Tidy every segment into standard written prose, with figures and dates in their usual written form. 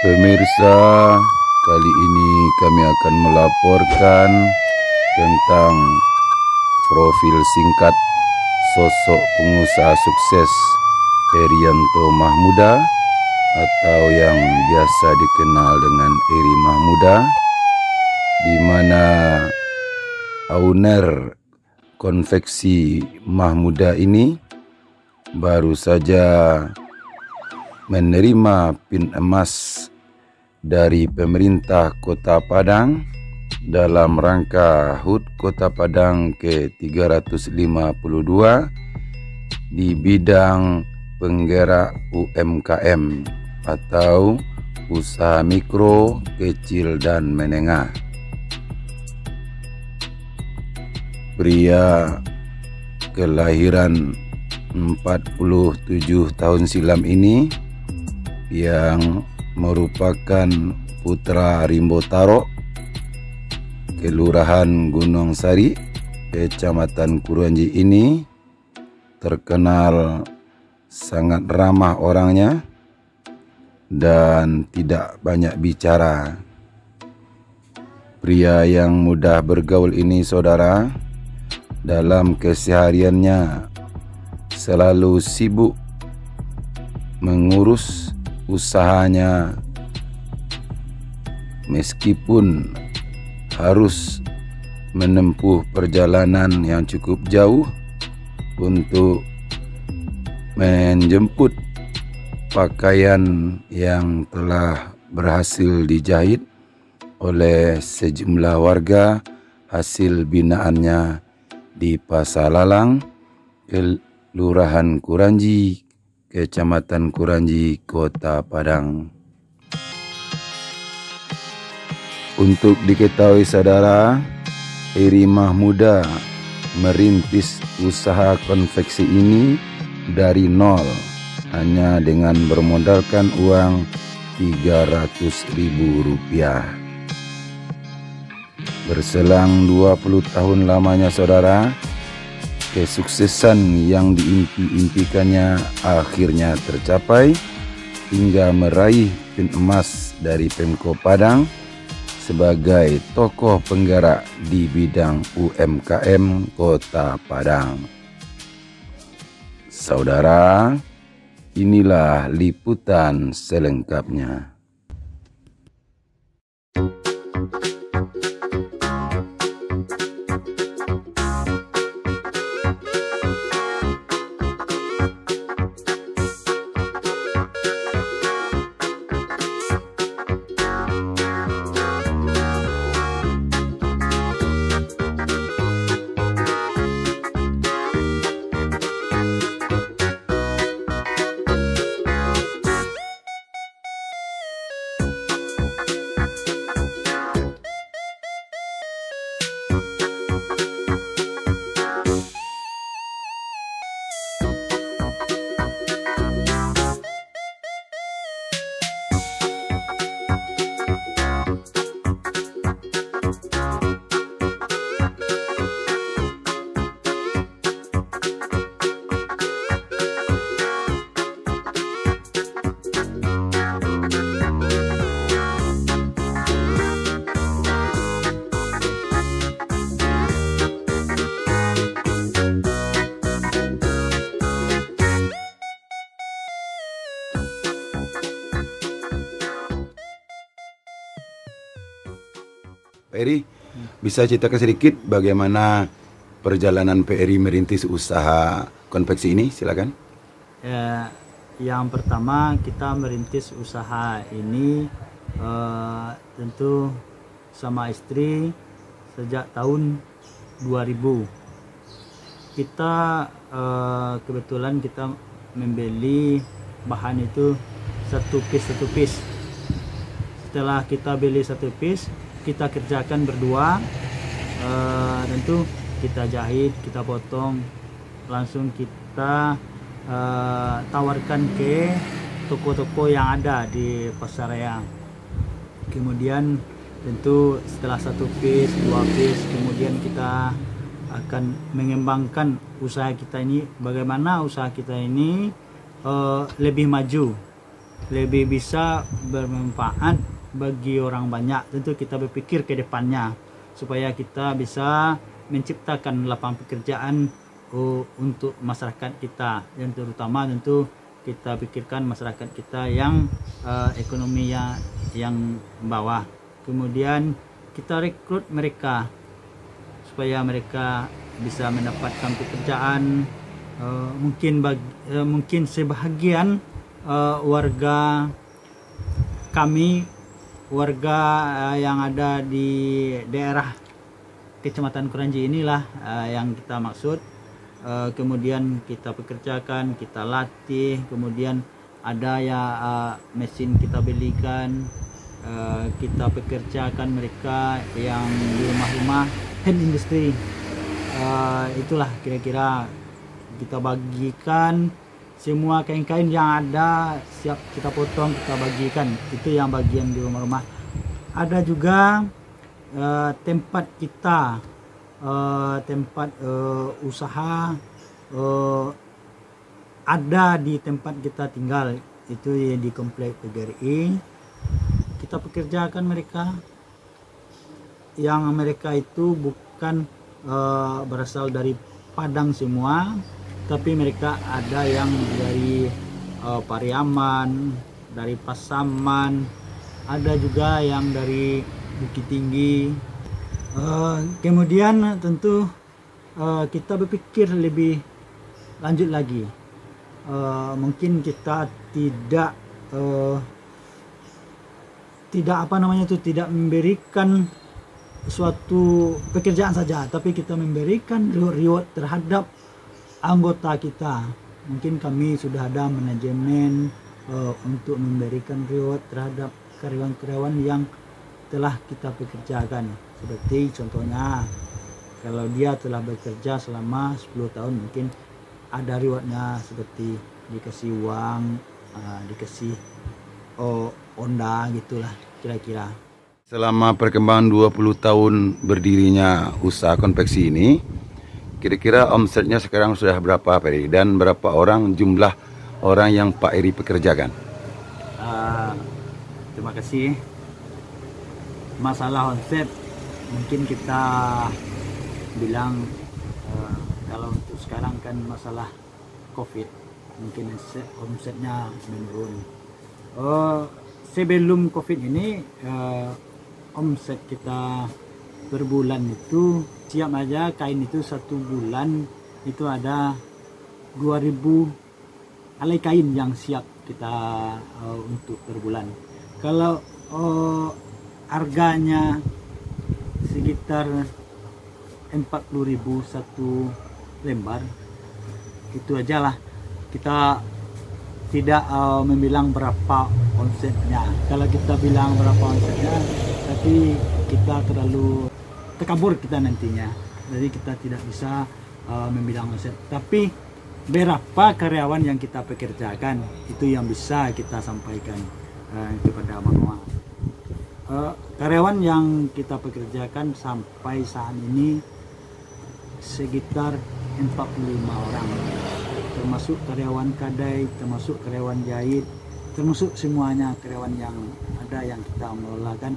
Pemirsa, kali ini kami akan melaporkan tentang profil singkat sosok pengusaha sukses Erianto Mahmuda atau yang biasa dikenal dengan Eri Mahmuda, di mana owner konveksi Mahmuda ini baru saja menerima PIN emas dari pemerintah Kota Padang dalam rangka HUT Kota Padang ke-352 di bidang penggerak UMKM atau usaha mikro, kecil dan menengah. Pria kelahiran 47 tahun silam ini yang merupakan putra Rimbo Tarok, Kelurahan Gunung Sari, Kecamatan Kuranji ini terkenal sangat ramah orangnya dan tidak banyak bicara. Pria yang mudah bergaul ini, saudara, dalam kesehariannya selalu sibuk mengurus usahanya, meskipun harus menempuh perjalanan yang cukup jauh untuk menjemput pakaian yang telah berhasil dijahit oleh sejumlah warga hasil binaannya di Pasar Lalang, Kelurahan Kuranji, Kecamatan Kuranji, Kota Padang. Untuk diketahui, saudara, Eri Mahmuda merintis usaha konveksi ini dari nol hanya dengan bermodalkan uang Rp300.000. Berselang 20 tahun lamanya, saudara, kesuksesan yang diimpi-impikannya akhirnya tercapai hingga meraih PIN emas dari Pemko Padang sebagai tokoh penggerak di bidang UMKM Kota Padang. Saudara, inilah liputan selengkapnya. Pak Eri, bisa ceritakan sedikit bagaimana perjalanan Pak Eri merintis usaha konveksi ini? Silakan. Yang pertama, kita merintis usaha ini tentu sama istri sejak tahun 2000. Kita kebetulan kita membeli bahan itu satu piece. Setelah kita beli satu piece, kita kerjakan berdua, tentu kita jahit, kita potong, langsung kita tawarkan ke toko-toko yang ada di pasaran. Kemudian tentu setelah satu piece, dua piece, kemudian kita akan mengembangkan usaha kita ini, bagaimana usaha kita ini lebih maju lebih bisa bermanfaat bagi orang banyak. Tentu kita berpikir ke depannya supaya kita bisa menciptakan lapangan pekerjaan untuk masyarakat kita, yang terutama tentu kita pikirkan masyarakat kita yang ekonominya yang bawah. Kemudian kita rekrut mereka supaya mereka bisa mendapatkan pekerjaan. Mungkin sebahagian warga kami, warga yang ada di daerah Kecamatan Kranji inilah yang kita maksud. Kemudian kita pekerjakan, kita latih, kemudian ada ya mesin kita belikan, kita pekerjakan mereka yang di rumah-rumah hand industry. Itulah kira-kira kita bagikan semua kain-kain yang ada, siap kita potong, kita bagikan. Itu yang bagian di rumah-rumah. Ada juga tempat kita, tempat usaha ada di tempat kita tinggal, itu di komplek PGRI. Kita pekerjakan mereka, yang mereka itu bukan berasal dari Padang semua, tapi mereka ada yang dari Pariaman, dari Pasaman, ada juga yang dari Bukit Tinggi. Kemudian tentu kita berpikir lebih lanjut lagi. Mungkin kita tidak tidak memberikan suatu pekerjaan saja, tapi kita memberikan reward terhadap anggota kita. Mungkin kami sudah ada manajemen untuk memberikan reward terhadap karyawan-karyawan yang telah kita pekerjakan. Seperti contohnya, kalau dia telah bekerja selama 10 tahun, mungkin ada rewardnya seperti dikasih uang, dikasih Honda gitulah kira-kira. Selama perkembangan 20 tahun berdirinya usaha konveksi ini, kira-kira omsetnya sekarang sudah berapa, Pak Eri? Dan berapa orang jumlah orang yang Pak Eri pekerjakan? Terima kasih. Masalah omset, mungkin kita bilang kalau untuk sekarang kan masalah COVID, mungkin omsetnya menurun. Sebelum COVID ini omset kita per bulan itu siap aja kain itu 1 bulan itu ada 2000 alai kain yang siap kita untuk per bulan. Kalau harganya sekitar 40.000 satu lembar, itu aja lah. Kita tidak membilang berapa omsetnya. Kalau kita bilang berapa omsetnya, tapi kita terlalu tekabur kita nantinya. Jadi kita tidak bisa membilang omset. Tapi berapa karyawan yang kita pekerjakan, itu yang bisa kita sampaikan kepada Manoa. Karyawan yang kita pekerjakan sampai saat ini sekitar 45 orang. Termasuk karyawan kadai, termasuk karyawan jahit, termasuk semuanya karyawan yang ada yang kita mengelolakan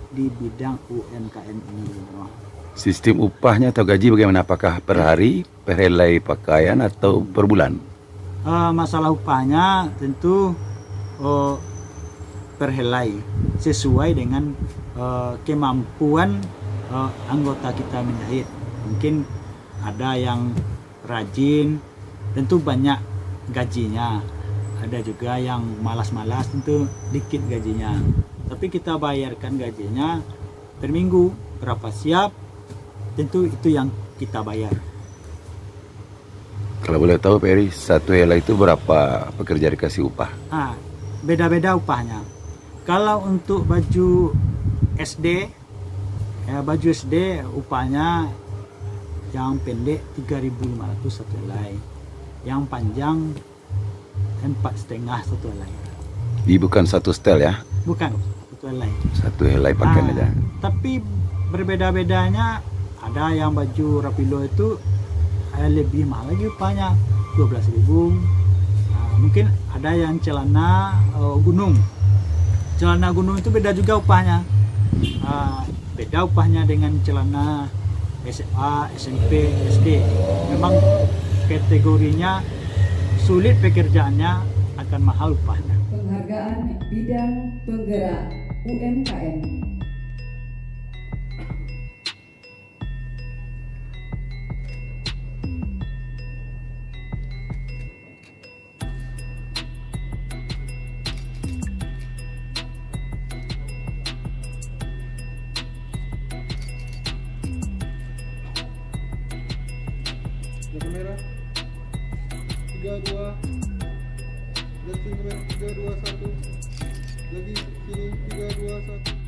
di bidang UMKM ini. Sistem upahnya atau gaji bagaimana? Apakah per hari, per helai pakaian atau per bulan? Masalah upahnya tentu per helai, sesuai dengan kemampuan anggota kita menjahit. Mungkin ada yang rajin, tentu banyak gajinya. Ada juga yang malas-malas, tentu dikit gajinya. Tapi kita bayarkan gajinya per minggu, berapa siap, tentu itu yang kita bayar. Kalau boleh tahu Pak Eri, satu helai itu berapa pekerja dikasih upah? Beda-beda upahnya. Kalau untuk baju SD, baju SD upahnya yang pendek 3.500 satu helai. Yang panjang 4,5 satu helai. Bukan satu setel ya? Bukan, satu helai. Satu helai pakaian aja. Tapi berbeda-bedanya, ada yang baju Rapilo itu lebih mahal lagi upahnya, 12.000. mungkin ada yang celana gunung. Celana gunung itu beda juga upahnya. Beda upahnya dengan celana SMA, SMP, SD. Memang kategorinya sulit pekerjaannya, akan mahal upahnya. Penghargaan bidang penggerak UMKM. Kamera 32 dan kamera 321 lagi sini 321.